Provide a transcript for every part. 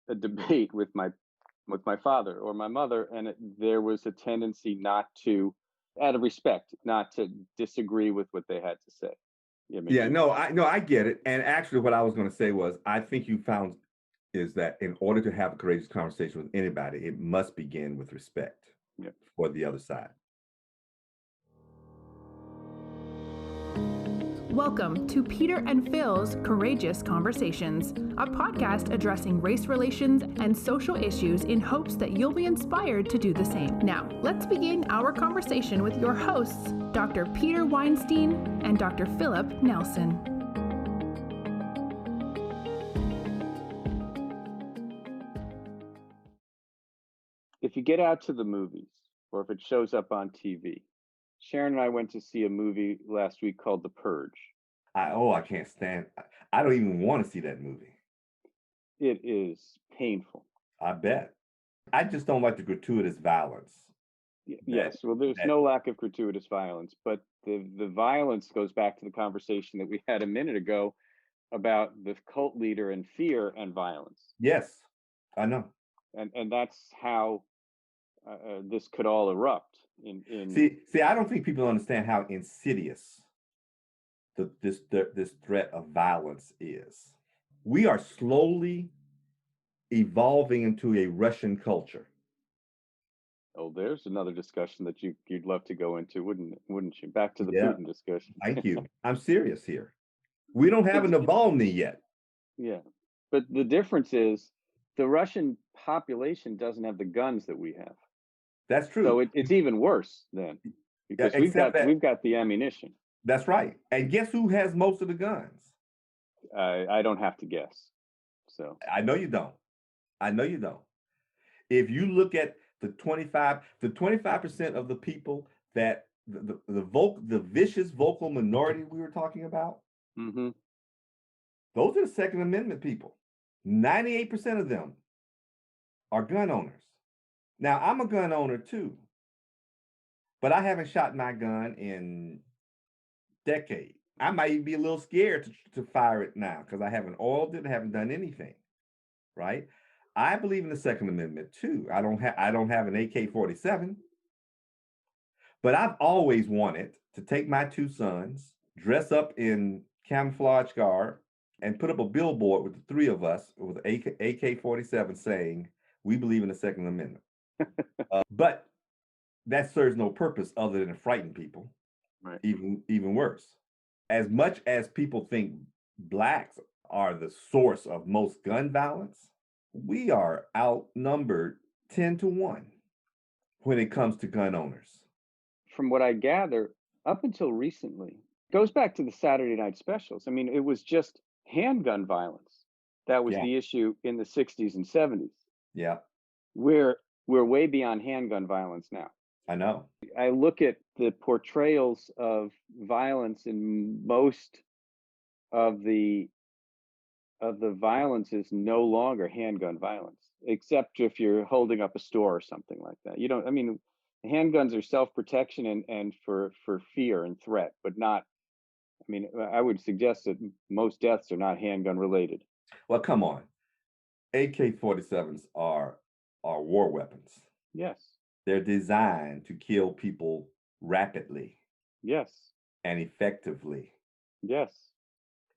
a debate with my father or my mother, and there was a tendency not to, out of respect, not to disagree with what they had to say. I mean, Yeah, no, I get it. And actually, what I was going to say was, I think you found is that in order to have a courageous conversation with anybody, it must begin with respect yeah. for the other side. Welcome to Peter and Phil's Courageous Conversations, a podcast addressing race relations and social issues in hopes that you'll be inspired to do the same. Now, let's begin our conversation with your hosts, Dr. Peter Weinstein and Dr. Philip Nelson. If you get out to the movies or if it shows up on TV, Sharon and I went to see a movie last week called The Purge. I can't stand. I don't even want to see that movie. It is painful. I bet. I just don't like the gratuitous violence. Yes, well, there's no lack of gratuitous violence, but the violence goes back to the conversation that we had a minute ago about the cult leader and fear and violence. Yes, I know. And that's how this could all erupt. See, I don't think people understand how insidious this threat of violence is. We are slowly evolving into a Russian culture. Oh, there's another discussion that you'd love to go into, wouldn't you? Back to the Yeah. Putin discussion. Thank you. I'm serious here. We don't have an Navalny yet. Yeah, but the difference is the Russian population doesn't have the guns that we have. That's true. So it's even worse then, because we've got the ammunition. That's right. And guess who has most of the guns? I don't have to guess. So I know you don't. If you look at the 25% of the people that the vicious vocal minority we were talking about, those are the Second Amendment people. 98% of them are gun owners. Now, I'm a gun owner too, but I haven't shot my gun in decades. I might even be a little scared to fire it now because I haven't oiled it, haven't done anything, right? I believe in the Second Amendment too. I don't have an AK-47, but I've always wanted to take my two sons, dress up in camouflage garb, and put up a billboard with the three of us with AK-47 saying, "We believe in the Second Amendment." But that serves no purpose other than to frighten people. Right. Even worse. As much as people think blacks are the source of most gun violence, we are outnumbered 10-1 when it comes to gun owners. From what I gather, up until recently, goes back to the Saturday night specials. I mean, it was just handgun violence that was the issue in the 60s and 70s. Yeah. We're way beyond handgun violence now. I know. I look at the portrayals of violence, and most of the violence is no longer handgun violence, except if you're holding up a store or something like that. I mean, handguns are self-protection and for fear and threat, but not, I mean, I would suggest that most deaths are not handgun related. Well, come on. AK-47s are war weapons. Yes. They're designed to kill people rapidly. Yes. And effectively. Yes.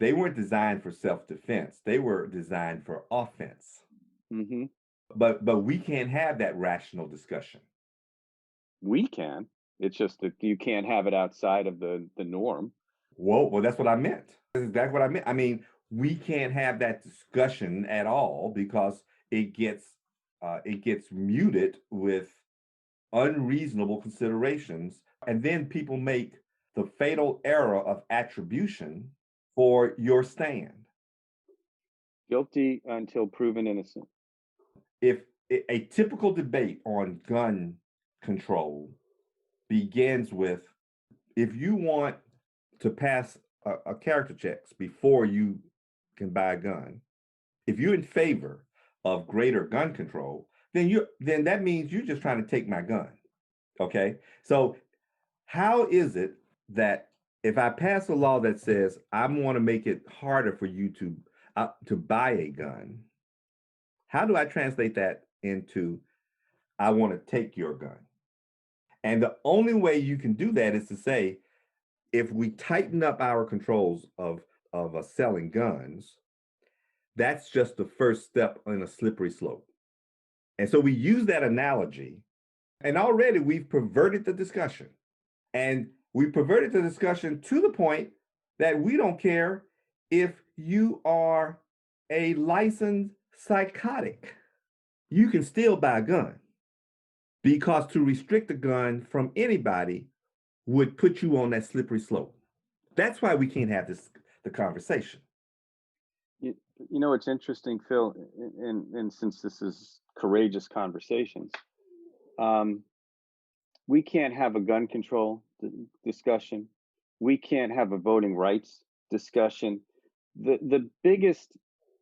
They weren't designed for self-defense. They were designed for offense. But we can't have that rational discussion. We can. It's just that you can't have it outside of the norm. Well, that's what I meant. That's what I meant. I mean, we can't have that discussion at all because it gets muted with unreasonable considerations, and then people make the fatal error of attribution for your stand. Guilty until proven innocent. If a typical debate on gun control begins with, if you want to pass a character checks before you can buy a gun, if you're in favor of greater gun control, then that means you're just trying to take my gun. Okay? So how is it that if I pass a law that says I want to make it harder for you to buy a gun, How do I translate that into I want to take your gun? And the only way you can do that is to say, if we tighten up our controls of selling guns, that's just the first step on a slippery slope. And so we use that analogy, and already we've perverted the discussion. And we perverted the discussion to the point that we don't care if you are a licensed psychotic. You can still buy a gun, because to restrict a gun from anybody would put you on that slippery slope. That's why we can't have the conversation. You know, it's interesting, Phil, and since this is courageous conversations, we can't have a gun control discussion. We can't have a voting rights discussion. The biggest,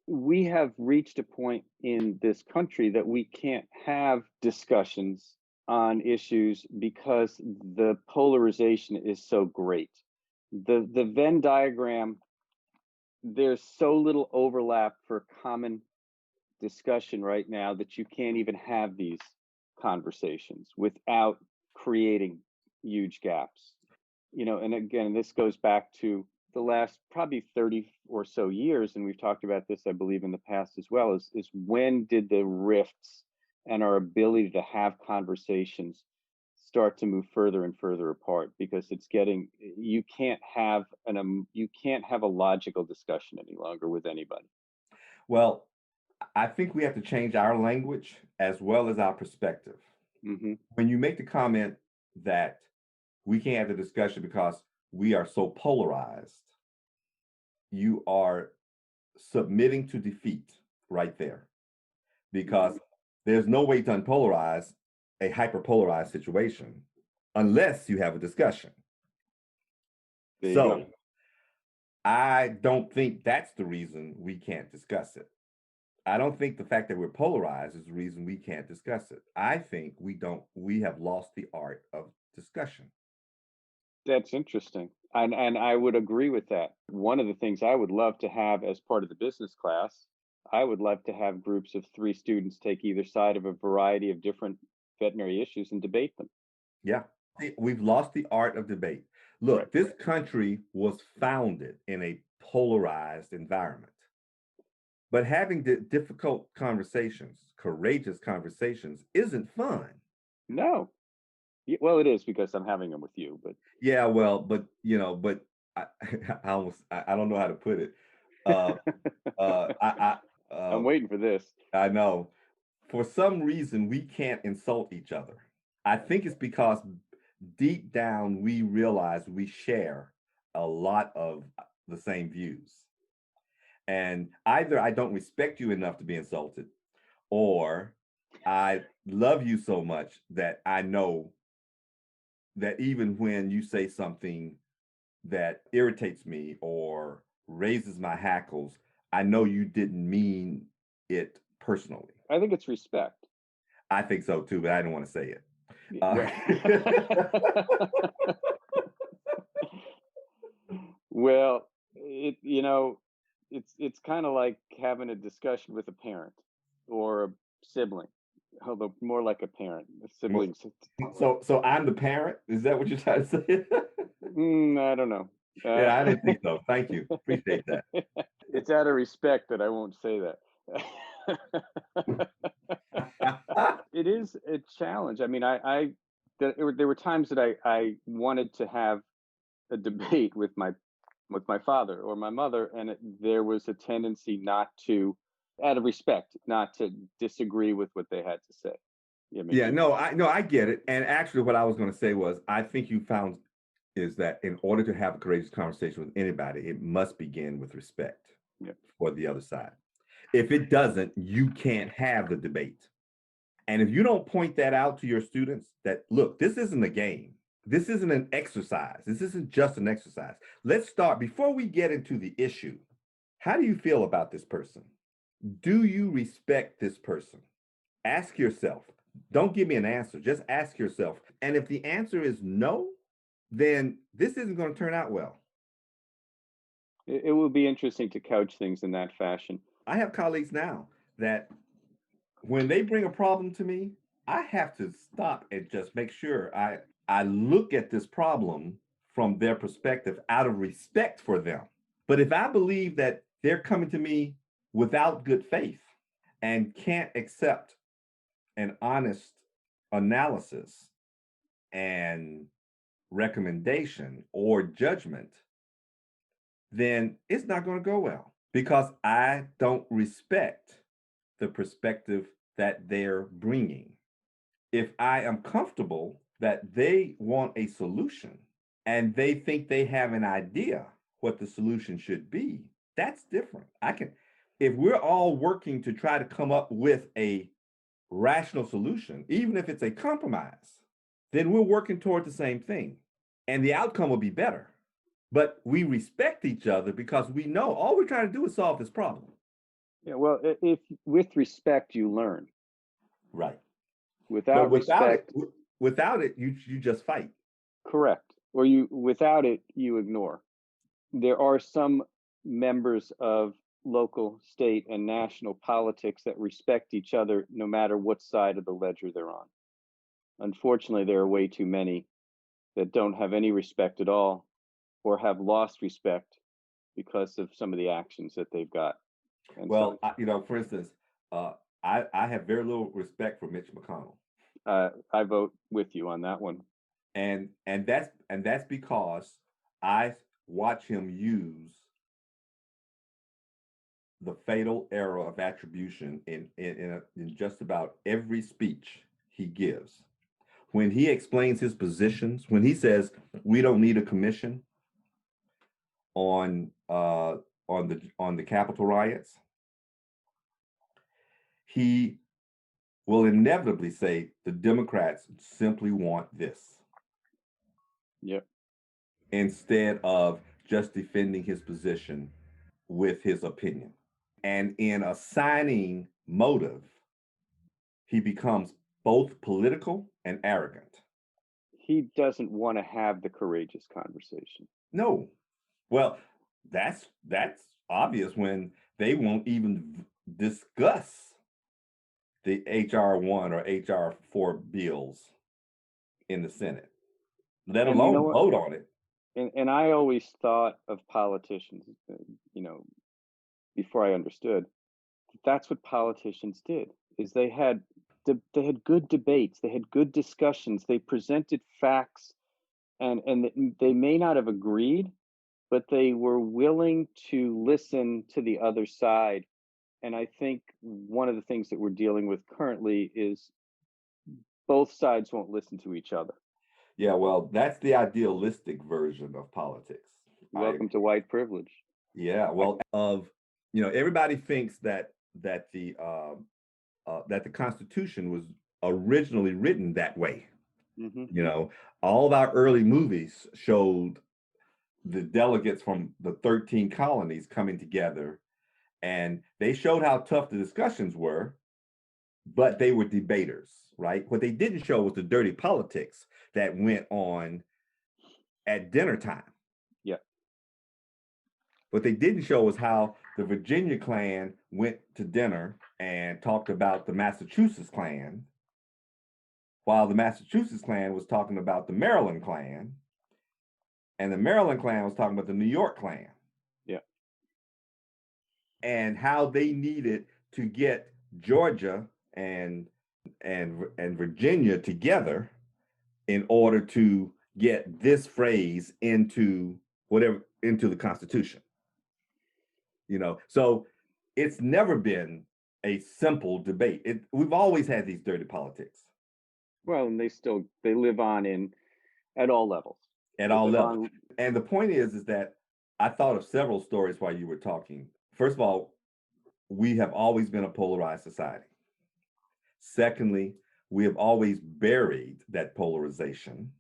we have reached a point in this country that we can't have discussions on issues because the polarization is so great. The Venn diagram, there's so little overlap for common discussion right now that you can't even have these conversations without creating huge gaps. You know, and again, this goes back to the last probably 30 or so years, and we've talked about this, I believe, in the past as well, is when did the rifts and our ability to have conversations start to move further and further apart, because it's getting, you can't have a logical discussion any longer with anybody. Well, I think we have to change our language as well as our perspective. Mm-hmm. When you make the comment that we can't have the discussion because we are so polarized, you are submitting to defeat right there, because there's no way to unpolarize a hyperpolarized situation unless you have a discussion. There you So go. I don't think that's the reason we can't discuss it. I don't think the fact that we're polarized is the reason we can't discuss it. I think we have lost the art of discussion. That's interesting. And I would agree with that. One of the things I would love to have as part of the business class, I would love to have groups of 3 students take either side of a variety of different veterinary issues and debate them. Yeah, we've lost the art of debate. Look, Right. this country was founded in a polarized environment. But having difficult conversations, courageous conversations, isn't fun. No. Well, it is because I'm having them with you, but Yeah, well, but I, I don't know how to put it. I'm waiting for this. I know. For some reason, we can't insult each other. I think it's because deep down we realize we share a lot of the same views. And either I don't respect you enough to be insulted, or I love you so much that I know that even when you say something that irritates me or raises my hackles, I know you didn't mean it personally. I think it's respect. I think so too, but I didn't want to say it. Well, it's kind of like having a discussion with a parent or a sibling, although more like a parent. A sibling. So I'm the parent? Is that what you're trying to say? I don't know. Yeah, I didn't think so. Thank you. Appreciate that. It's out of respect that I won't say that. It is a challenge. I mean, there were times that I wanted to have a debate with my father or my mother, and there was a tendency not to, out of respect, not to disagree with what they had to say. Yeah, no, I get it. And actually, what I was going to say was, I think you found is that in order to have a courageous conversation with anybody, it must begin with respect for the other side. If it doesn't, you can't have the debate. And if you don't point that out to your students, that look, this isn't a game. This isn't an exercise. This isn't just an exercise. Let's start, before we get into the issue, how do you feel about this person? Do you respect this person? Ask yourself. Don't give me an answer. Just ask yourself. And if the answer is no, then this isn't going to turn out well. It will be interesting to couch things in that fashion. I have colleagues now that when they bring a problem to me, I have to stop and just make sure I look at this problem from their perspective out of respect for them. But if I believe that they're coming to me without good faith and can't accept an honest analysis and recommendation or judgment, then it's not going to go well because I don't respect the perspective that they're bringing. If I am comfortable that they want a solution and they think they have an idea what the solution should be, that's different. If we're all working to try to come up with a rational solution, even if it's a compromise, then we're working toward the same thing and the outcome will be better. But we respect each other because we know all we're trying to do is solve this problem. Yeah, well, if with respect you learn. Right. Without respect, without it, you just fight. Correct. Or without it, you ignore. There are some members of local, state, and national politics that respect each other no matter what side of the ledger they're on. Unfortunately, there are way too many that don't have any respect at all or have lost respect because of some of the actions that they've got. And well, for instance, I have very little respect for Mitch McConnell. I vote with you on that one. And that's because I watch him use the fatal error of attribution in just about every speech he gives. When he explains his positions, when he says we don't need a commission on the Capitol riots, he will inevitably say the Democrats simply want this. Yep. Instead of just defending his position with his opinion. And in assigning motive, he becomes both political and arrogant. He doesn't want to have the courageous conversation. No. Well, that's obvious when they won't even discuss the HR1 or HR4 bills in the Senate, let alone vote on it. And I always thought of politicians, before I understood, that's what politicians did, is they had good debates, they had good discussions, they presented facts, and they may not have agreed, but they were willing to listen to the other side. And I think one of the things that we're dealing with currently is both sides won't listen to each other. Yeah, well, that's the idealistic version of politics. Welcome to white privilege. Yeah, well, everybody thinks that the Constitution was originally written that way. Mm-hmm. All of our early movies showed the delegates from the 13 colonies coming together, and they showed how tough the discussions were, but they were debaters, right? What they didn't show was the dirty politics that went on at dinner time. Yeah. What they didn't show was how the Virginia Klan went to dinner and talked about the Massachusetts Klan, while the Massachusetts Klan was talking about the Maryland Klan, and the Maryland Klan was talking about the New York Klan. Yeah. And how they needed to get Georgia and Virginia together in order to get this phrase into the Constitution. So it's never been a simple debate. We've always had these dirty politics. Well, and they live on at all levels. At all levels. And the point is that I thought of several stories while you were talking. First of all, we have always been a polarized society. Secondly, we have always buried that polarization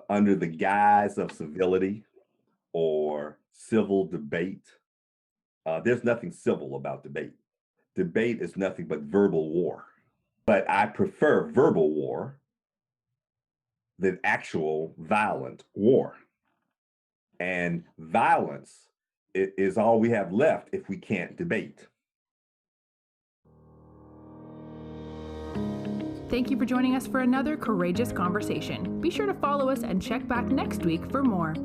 under the guise of civility or civil debate. There's nothing civil about debate. Debate is nothing but verbal war. But I prefer verbal war than actual violent war. And violence is all we have left if we can't debate. Thank you for joining us for another courageous conversation. Be sure to follow us and check back next week for more.